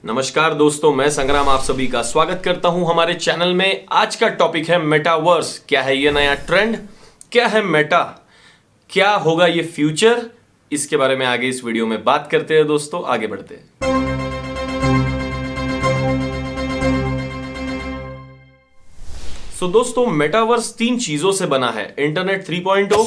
नमस्कार दोस्तों, मैं संग्राम आप सभी का स्वागत करता हूं हमारे चैनल में। आज का टॉपिक है मेटावर्स। क्या है ये नया ट्रेंड, क्या है मेटा, क्या होगा ये फ्यूचर, इसके बारे में आगे इस वीडियो में बात करते हैं। दोस्तों आगे बढ़ते हैं। दोस्तों मेटावर्स तीन चीजों से बना है: इंटरनेट 3.0,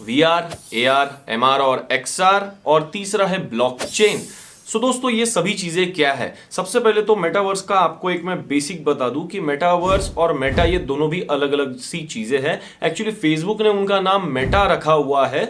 VR, AR, MR और XR, और तीसरा है ब्लॉकचेन। दोस्तों ये सभी चीजें क्या है? सबसे पहले तो मेटावर्स का आपको एक मैं बेसिक बता दूं कि मेटावर्स और मेटा ये दोनों भी अलग अलग सी चीजें हैं। एक्चुअली फेसबुक ने उनका नाम मेटा रखा हुआ है,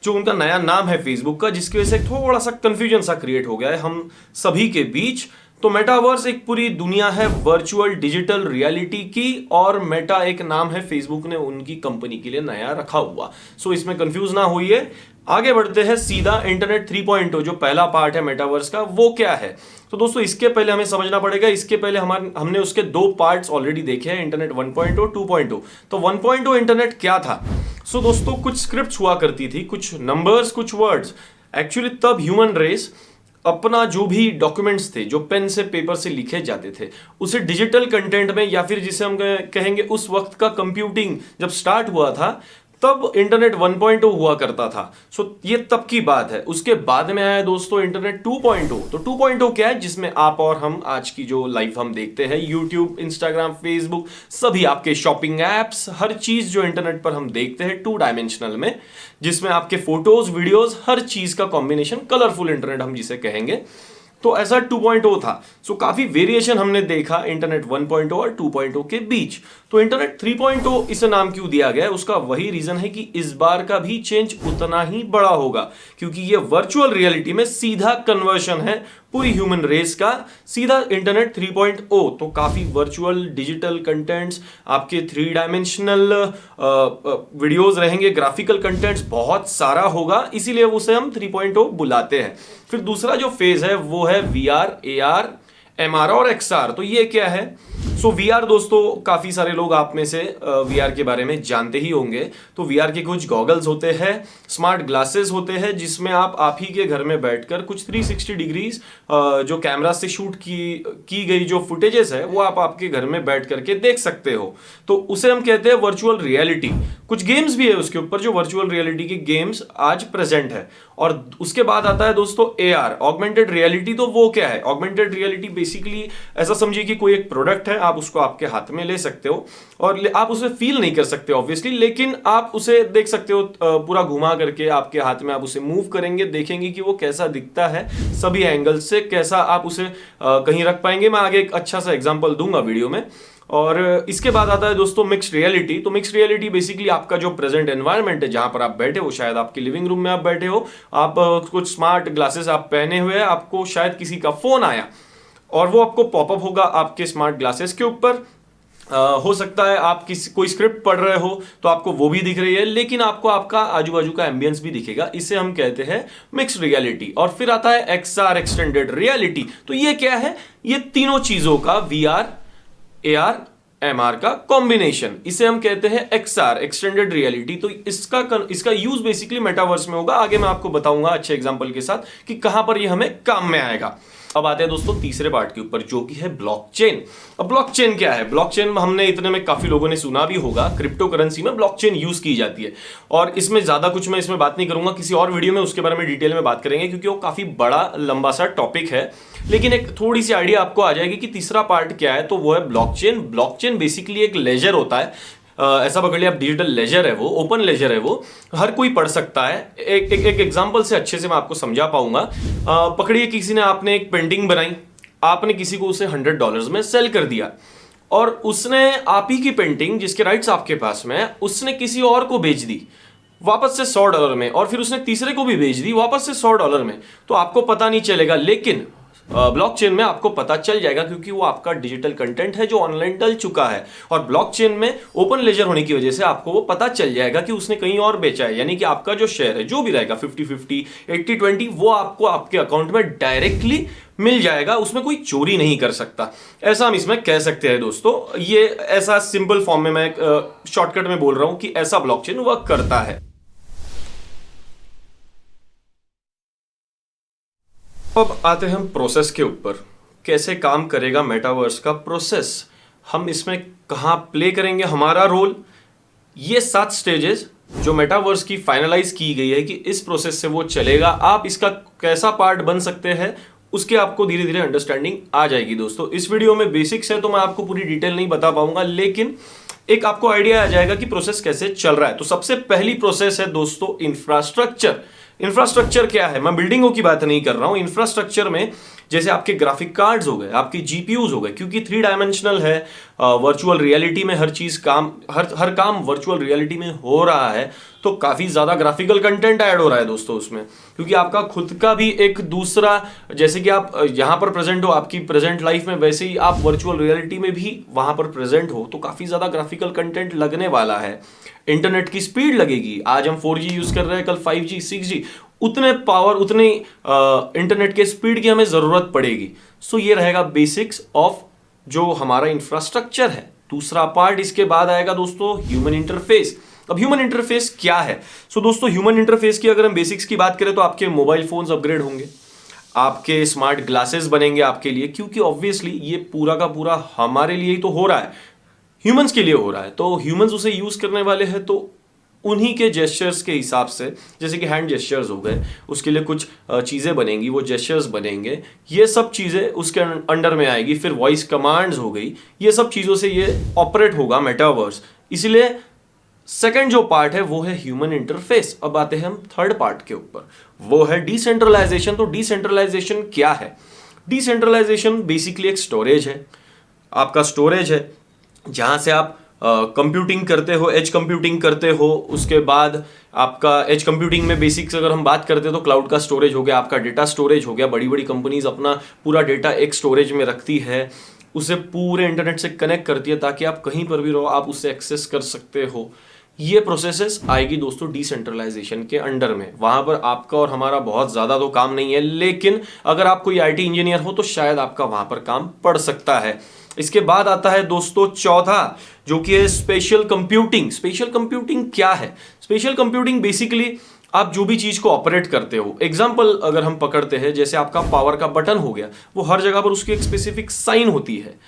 जो उनका नया नाम है फेसबुक का, जिसकी वजह से थोड़ा सा कंफ्यूजन सा क्रिएट हो गया है हम सभी के बीच। तो मेटावर्स एक पूरी दुनिया है वर्चुअल डिजिटल रियलिटी की, और मेटा एक नाम है फेसबुक ने उनकी कंपनी के लिए नया रखा हुआ। इसमें कंफ्यूज ना होइए। आगे बढ़ते हैं सीधा। इंटरनेट 3.0 जो पहला पार्ट है मेटावर्स का, वो क्या है? तो दोस्तों इसके पहले हमें समझना पड़ेगा, इसके पहले हमने उसके दो पार्ट्स ऑलरेडी देखे हैं, इंटरनेट 1.0, 2.0। तो 1.0 इंटरनेट क्या था? दोस्तों कुछ स्क्रिप्ट्स हुआ करती थी, कुछ नंबर्स, कुछ वर्ड्स। एक्चुअली तब ह्यूमन रेस अपना जो भी डॉक्यूमेंट्स थे, जो पेन से पेपर से लिखे जाते थे, उसे डिजिटल कंटेंट में, या फिर जिसे हम कहेंगे उस वक्त का कंप्यूटिंग जब स्टार्ट हुआ था तब इंटरनेट 1.0 हुआ करता था। ये तब की बात है। उसके बाद में आया दोस्तों इंटरनेट 2.0। तो 2.0 क्या है? जिसमें आप और हम आज की जो लाइफ हम देखते हैं, यूट्यूब, इंस्टाग्राम, फेसबुक, सभी आपके शॉपिंग एप्स, हर चीज जो इंटरनेट पर हम देखते हैं 2 डायमेंशनल में, जिसमें आपके फोटोज, वीडियोज, हर चीज का कॉम्बिनेशन, कलरफुल इंटरनेट हम जिसे कहेंगे। तो ऐसा 2.0 था। काफी वेरिएशन हमने देखा इंटरनेट 1.0 और 2.0 के बीच। तो इंटरनेट 3.0 इसे नाम क्यों दिया गया है? उसका वही रीजन है कि इस बार का भी चेंज उतना ही बड़ा होगा, क्योंकि ये वर्चुअल रियलिटी में सीधा कन्वर्शन है पूरी ह्यूमन रेस का, सीधा इंटरनेट 3.0। तो काफी वर्चुअल डिजिटल कंटेंट्स, आपके 3 डायमेंशनल वीडियोस रहेंगे, ग्राफिकल कंटेंट्स बहुत सारा होगा, इसीलिए उसे हम 3.0 बुलाते हैं। फिर दूसरा जो फेज है वो है VR, AR, MR और XR। तो ये क्या है? VR दोस्तों काफी सारे लोग आप में से VR के बारे में जानते ही होंगे। तो VR के कुछ गॉगल्स होते हैं, स्मार्ट ग्लासेस होते हैं, जिसमें आप ही के घर में बैठकर कुछ 360 डिग्रीज जो कैमरा से शूट की गई जो फुटेजेस है वो आप आपके घर में बैठ करके देख सकते हो। तो उसे हम कहते हैं वर्चुअल रियलिटी। कुछ गेम्स भी है उसके ऊपर, जो वर्चुअल रियलिटी के गेम्स आज प्रेजेंट है। और उसके बाद आता है दोस्तों AR, ऑगमेंटेड रियलिटी। तो वो क्या है? ऑगमेंटेड रियलिटी बेसिकली ऐसा समझिए कि कोई एक प्रोडक्ट है, आप उसको आपके हाथ में ले सकते हो और आप उसे फील नहीं कर सकते ऑब्वियसली, लेकिन आप उसे देख सकते हो पूरा घुमा करके आपके हाथ में। आप उसे मूव करेंगे, देखेंगे कि वो कैसा दिखता है सभी एंगल से, कैसा आप उसे कहीं रख पाएंगे। मैं आगे एक अच्छा सा एग्जांपल दूंगा वीडियो में। और इसके बाद आता है दोस्तों मिक्स्ड रियलिटी। तो मिक्स्ड रियलिटी बेसिकली आपका जो प्रेजेंट एनवायरनमेंट है, जहां पर आप बैठे हो, शायद आपके लिविंग रूम में आप बैठे हो, आप कुछ स्मार्ट ग्लासेस आप पहने हुए हैं, आपको शायद किसी का फोन आया और वो आपको पॉपअप होगा आपके स्मार्ट ग्लासेस के ऊपर। हो सकता है आप कोई स्क्रिप्ट पढ़ रहे हो तो आपको वो भी दिख रही है, लेकिन आपको आपका आजू बाजू का एम्बियंस भी दिखेगा। इसे हम कहते हैं मिक्स्ड रियलिटी। और फिर आता है XR, एक्सटेंडेड रियलिटी। तो ये क्या है? ये तीनों चीजों का, VR, AR, MR का कॉम्बिनेशन, इसे हम कहते हैं XR, एक्सटेंडेड रियलिटी। तो इसका यूज बेसिकली मेटावर्स में होगा। आगे मैं आपको बताऊंगा अच्छे एग्जांपल के साथ कि कहां पर ये हमें काम में आएगा। अब आते हैं दोस्तों तीसरे पार्ट के ऊपर, जो कि है ब्लॉकचेन। अब ब्लॉकचेन क्या है? ब्लॉकचेन हमने इतने में काफी लोगों ने सुना भी होगा, क्रिप्टो करेंसी में ब्लॉकचेन यूज की जाती है। और इसमें ज्यादा कुछ मैं इसमें बात नहीं करूंगा, किसी और वीडियो में उसके बारे में डिटेल में बात करेंगे, क्योंकि वो काफी बड़ा लंबा सा टॉपिक है। लेकिन एक थोड़ी सी आइडिया आपको आ जाएगी कि तीसरा पार्ट क्या है। तो वो है ब्लॉकचेन। ब्लॉकचेन बेसिकली एक लेजर होता है, ऐसा पकड़िए आप, डिजिटल लेजर है वो, ओपन लेजर है वो, हर कोई पढ़ सकता है। एक एग्जांपल से अच्छे से मैं आपको समझा पाऊंगा। पकड़िए किसी ने, आपने एक पेंटिंग बनाई, आपने किसी को उसे $100 में सेल कर दिया, और उसने आप ही की पेंटिंग, जिसके राइट्स आपके पास में है, उसने किसी और को बेच दी वापस से $100 में, और फिर उसने तीसरे को भी बेच दी वापस से $100 में। तो आपको पता नहीं चलेगा, लेकिन ब्लॉकचेन में आपको पता चल जाएगा, क्योंकि वो आपका डिजिटल कंटेंट है जो ऑनलाइन डल चुका है। और ब्लॉकचेन में ओपन लेजर होने की वजह से आपको वो पता चल जाएगा कि उसने कहीं और बेचा है। यानी कि आपका जो शेयर है, जो भी रहेगा 50-50, 80-20, वो आपको आपके अकाउंट में डायरेक्टली मिल जाएगा, उसमें कोई चोरी नहीं कर सकता। ऐसा हम इसमें कह सकते हैं दोस्तों। ये ऐसा सिंपल फॉर्म में मैं शॉर्टकट में बोल रहा हूं कि ऐसा ब्लॉकचेन वर्क करता है। अब आते हैं हम प्रोसेस के ऊपर। कैसे काम करेगा मेटावर्स का प्रोसेस, हम इसमें कहाँ प्ले करेंगे हमारा रोल, ये 7 स्टेजेस जो मेटावर्स की फाइनलाइज की गई है कि इस प्रोसेस से वो चलेगा, आप इसका कैसा पार्ट बन सकते हैं, उसके आपको धीरे धीरे अंडरस्टैंडिंग आ जाएगी। दोस्तों इस वीडियो में बेसिक्स है तो मैं आपको पूरी डिटेल नहीं बता पाऊंगा, लेकिन एक आपको आइडिया आ जाएगा कि प्रोसेस कैसे चल रहा है। तो सबसे पहली प्रोसेस है दोस्तों इंफ्रास्ट्रक्चर। इंफ्रास्ट्रक्चर क्या है, मैं बिल्डिंगों की बात नहीं कर रहा हूं। इंफ्रास्ट्रक्चर में जैसे आपके ग्राफिक कार्ड्स हो गए, आपके जीपीयूज हो गए, क्योंकि 3 डायमेंशनल है, वर्चुअल रियलिटी में हर चीज काम हर काम वर्चुअल रियलिटी में हो रहा है, तो काफी ज्यादा ग्राफिकल कंटेंट ऐड हो रहा है दोस्तों उसमें, क्योंकि आपका खुद का भी एक दूसरा, जैसे कि आप यहां पर प्रेजेंट हो आपकी प्रेजेंट लाइफ में, वैसे ही आप वर्चुअल रियलिटी में भी वहां पर प्रेजेंट हो, तो काफी ज्यादा ग्राफिकल कंटेंट लगने वाला है। इंटरनेट की स्पीड लगेगी, आज हम 4G यूज कर रहे हैं, कल 5G 6G, उतने पावर उतने इंटरनेट के स्पीड की हमें जरूरत पड़ेगी। सो ये रहेगा बेसिक्स ऑफ जो हमारा इंफ्रास्ट्रक्चर है। दूसरा पार्ट इसके बाद आएगा दोस्तों ह्यूमन इंटरफेस। अब ह्यूमन इंटरफेस क्या है? सो दोस्तों ह्यूमन इंटरफेस की अगर हम बेसिक्स की बात करें तो आपके मोबाइल फोन्स अपग्रेड होंगे, आपके स्मार्ट ग्लासेस बनेंगे आपके लिए, क्योंकि ऑब्वियसली ये पूरा का पूरा हमारे लिए ही तो हो रहा है, ह्यूमंस के लिए हो रहा है, तो ह्यूमंस उसे यूज करने वाले हैं, तो उन्हीं के जेस्चर्स के हिसाब से, जैसे कि हैंड जेस्चर्स हो गए, उसके लिए कुछ चीज़ें बनेंगी, वो जेस्चर्स बनेंगे, ये सब चीज़ें उसके अंडर में आएगी। फिर वॉइस कमांड्स हो गई, ये सब चीज़ों से ये ऑपरेट होगा मेटावर्स। इसलिए सेकंड जो पार्ट है वो है ह्यूमन इंटरफेस। अब आते हैं हम थर्ड पार्ट के ऊपर, वो है डिसेंट्रलाइजेशन। तो डिसेंट्रलाइजेशन क्या है? डिसेंट्रलाइजेशन बेसिकली एक स्टोरेज है, आपका स्टोरेज है जहां से आप कंप्यूटिंग करते हो, एज कंप्यूटिंग करते हो। उसके बाद आपका एज कंप्यूटिंग में बेसिक्स अगर हम बात करते हैं तो क्लाउड का स्टोरेज हो गया, आपका डेटा स्टोरेज हो गया। बड़ी बड़ी कंपनीज अपना पूरा डेटा एक स्टोरेज में रखती है, उसे पूरे इंटरनेट से कनेक्ट करती है ताकि आप कहीं पर भी रहो आप उससे एक्सेस कर सकते हो। ये प्रोसेसेस आएगी दोस्तों डिसेंट्रलाइजेशन के अंडर में। वहां पर आपका और हमारा बहुत ज्यादा तो काम नहीं है, लेकिन अगर आप कोई आईटी इंजीनियर हो तो शायद आपका वहां पर काम पड़ सकता है। इसके बाद आता है दोस्तों चौथा, जो कि है स्पेशल कंप्यूटिंग। स्पेशल कंप्यूटिंग क्या है? स्पेशल कंप्यूटिंग बेसिकली आप जो भी चीज को ऑपरेट करते हो, एग्जांपल अगर हम पकड़ते हैं, जैसे आपका पावर का बटन हो गया, वो हर जगह पर उसकी एक स्पेसिफिक साइन होती है,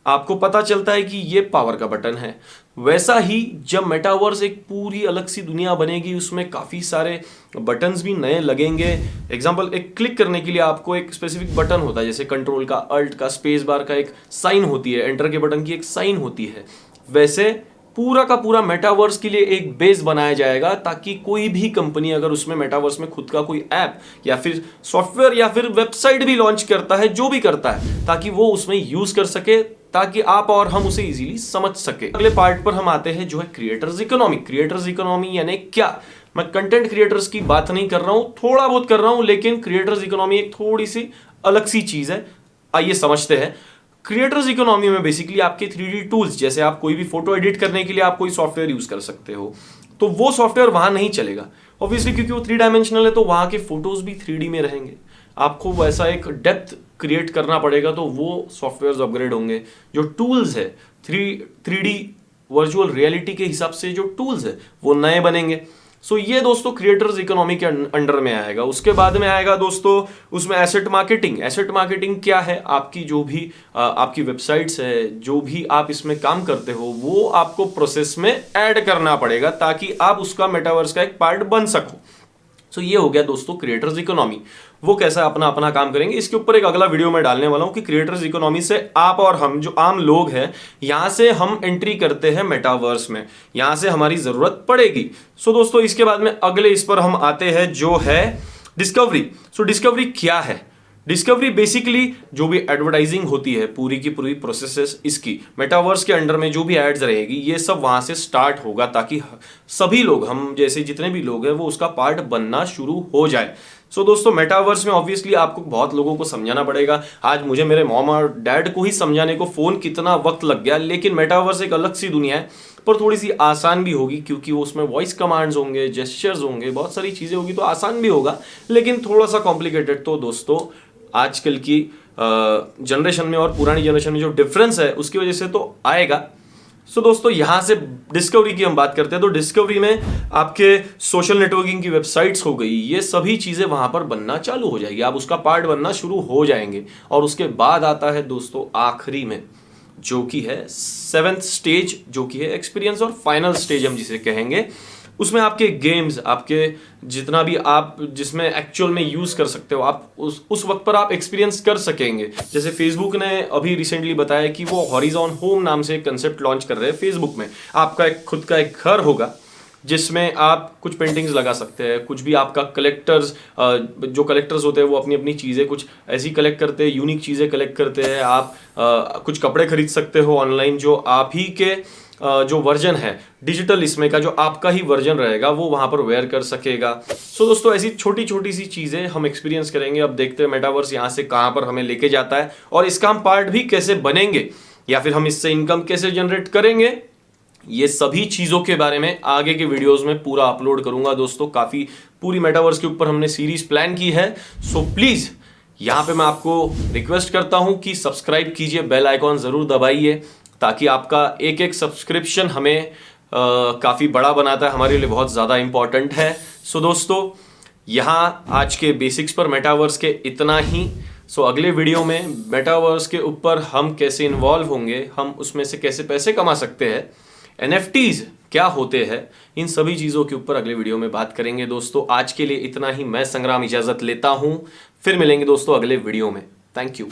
आपको पता चलता है कि ये पावर का बटन है। वैसा ही जब मेटावर्स एक पूरी अलग सी दुनिया बनेगी, उसमें काफी सारे बटन्स भी नए लगेंगे। एग्जांपल, एक क्लिक करने के लिए आपको एक स्पेसिफिक बटन होता है, जैसे कंट्रोल का, अल्ट का, स्पेस बार का एक साइन होती है, एंटर के बटन की एक साइन होती है। वैसे पूरा का पूरा मेटावर्स के लिए एक बेस बनाया जाएगा, ताकि कोई भी कंपनी अगर उसमें मेटावर्स में खुद का कोई ऐप या फिर सॉफ्टवेयर या फिर वेबसाइट भी लॉन्च करता है, जो भी करता है, ताकि वो उसमें यूज कर सके, ताकि आप और हम उसे इजीली समझ सके। अगले पार्ट पर हम आते हैं जो है क्रिएटर्स इकोनॉमी। क्रिएटर्स इकोनॉमी यानी क्या? मैं कंटेंट क्रिएटर्स की बात नहीं कर रहा हूं, थोड़ा बहुत कर रहा हूं, लेकिन क्रिएटर्स इकोनॉमी एक थोड़ी सी अलग सी चीज है। आइए समझते हैं। क्रिएटर्स इकोनॉमी में बेसिकली आपके 3D टूल्स, जैसे आप कोई भी फोटो एडिट करने के लिए आप कोई सॉफ्टवेयर यूज कर सकते हो, तो वो सॉफ्टवेयर वहां नहीं चलेगा ऑब्वियसली, क्योंकि वो 3 डायमेंशनल है, तो वहां के फोटोज भी 3D में रहेंगे। आपको वैसा एक डेप्थ क्रिएट करना पड़ेगा, तो वो सॉफ्टवेयर अपग्रेड होंगे। जो टूल्स है 3D वर्चुअल रियलिटी के हिसाब से जो टूल्स है वो नए बनेंगे। सो ये दोस्तों क्रिएटर्स इकोनॉमी के अंडर में आएगा। उसके बाद में आएगा दोस्तों उसमें एसेट मार्केटिंग। एसेट मार्केटिंग क्या है? आपकी जो भी आपकी वेबसाइट्स है, जो भी आप इसमें काम करते हो, वो आपको प्रोसेस में ऐड करना पड़ेगा ताकि आप उसका मेटावर्स का एक पार्ट बन सको। सो ये हो गया दोस्तों क्रिएटर्स इकोनॉमी। वो कैसा अपना अपना काम करेंगे, इसके ऊपर एक अगला वीडियो में डालने वाला हूं कि क्रिएटर्स इकोनॉमी से आप और हम जो आम लोग हैं, यहां से हम एंट्री करते हैं मेटावर्स में, यहां से हमारी जरूरत पड़ेगी। सो दोस्तों इसके बाद में अगले इस पर हम आते हैं जो है डिस्कवरी। सो डिस्कवरी क्या है? डिस्कवरी बेसिकली जो भी एडवर्टाइजिंग होती है, पूरी की पूरी प्रोसेसेस इसकी मेटावर्स के अंडर में जो भी एड्स रहेगी, ये सब वहां से स्टार्ट होगा, ताकि सभी लोग, हम जैसे जितने भी लोग हैं, वो उसका पार्ट बनना शुरू हो जाए। सो दोस्तों मेटावर्स में ऑब्वियसली आपको बहुत लोगों को समझाना पड़ेगा। आज मुझे मेरे मॉम और डैड को ही समझाने को फोन कितना वक्त लग गया, लेकिन मेटावर्स एक अलग सी दुनिया है, पर थोड़ी सी आसान भी होगी, क्योंकि वो उसमें वॉइस कमांड्स होंगे, जेस्चर्स होंगे, बहुत सारी चीजें होगी, तो आसान भी होगा, लेकिन थोड़ा सा कॉम्प्लिकेटेड। तो दोस्तों आजकल की जनरेशन में और पुरानी जनरेशन में जो डिफरेंस है उसकी वजह से तो आएगा। सो दोस्तों यहां से डिस्कवरी की हम बात करते हैं तो डिस्कवरी में आपके सोशल नेटवर्किंग की वेबसाइट्स हो गई, ये सभी चीजें वहां पर बनना चालू हो जाएगी, आप उसका पार्ट बनना शुरू हो जाएंगे। और उसके बाद आता है दोस्तों आखिरी में, जो कि है 7th स्टेज, जो कि है एक्सपीरियंस और फाइनल स्टेज हम जिसे कहेंगे। उसमें आपके गेम्स, आपके जितना भी आप जिसमें एक्चुअल में यूज कर सकते हो, आप उस वक्त पर आप एक्सपीरियंस कर सकेंगे। जैसे फेसबुक ने अभी रिसेंटली बताया कि वो हॉरिजॉन होम नाम से एक कंसेप्ट लॉन्च कर रहे हैं फेसबुक में। आपका एक खुद का एक घर होगा जिसमें आप कुछ पेंटिंग्स लगा सकते हैं, कुछ भी आपका कलेक्टर्स, जो कलेक्टर्स होते हैं वो अपनी अपनी चीज़ें कुछ ऐसी कलेक्ट करते हैं, यूनिक चीज़ें कलेक्ट करते हैं। आप कुछ कपड़े खरीद सकते हो ऑनलाइन, जो आप ही के जो वर्जन है डिजिटल इसमें का, जो आपका ही वर्जन रहेगा वो वहां पर वेयर कर सकेगा। सो दोस्तों ऐसी छोटी छोटी सी चीजें हम एक्सपीरियंस करेंगे। अब देखते हैं मेटावर्स यहाँ से कहाँ पर हमें लेके जाता है और इसका हम पार्ट भी कैसे बनेंगे या फिर हम इससे इनकम कैसे जनरेट करेंगे। ये सभी चीजों के बारे में आगे के वीडियोस में पूरा अपलोड करूंगा दोस्तों। काफी पूरी मेटावर्स के ऊपर हमने सीरीज प्लान की है। सो प्लीज यहाँ पे मैं आपको रिक्वेस्ट करता हूं कि सब्सक्राइब कीजिए, बेल आइकॉन जरूर दबाइए, ताकि आपका एक एक सब्सक्रिप्शन हमें काफ़ी बड़ा बनाता है, हमारे लिए बहुत ज़्यादा इंपॉर्टेंट है। सो दोस्तों यहाँ आज के बेसिक्स पर मेटावर्स के इतना ही। सो अगले वीडियो में मेटावर्स के ऊपर हम कैसे इन्वॉल्व होंगे, हम उसमें से कैसे पैसे कमा सकते हैं, NFTs क्या होते हैं, इन सभी चीज़ों के ऊपर अगले वीडियो में बात करेंगे दोस्तों। आज के लिए इतना ही। मैं संग्राम इजाज़त लेता हूँ, फिर मिलेंगे दोस्तों अगले वीडियो में। Thank you.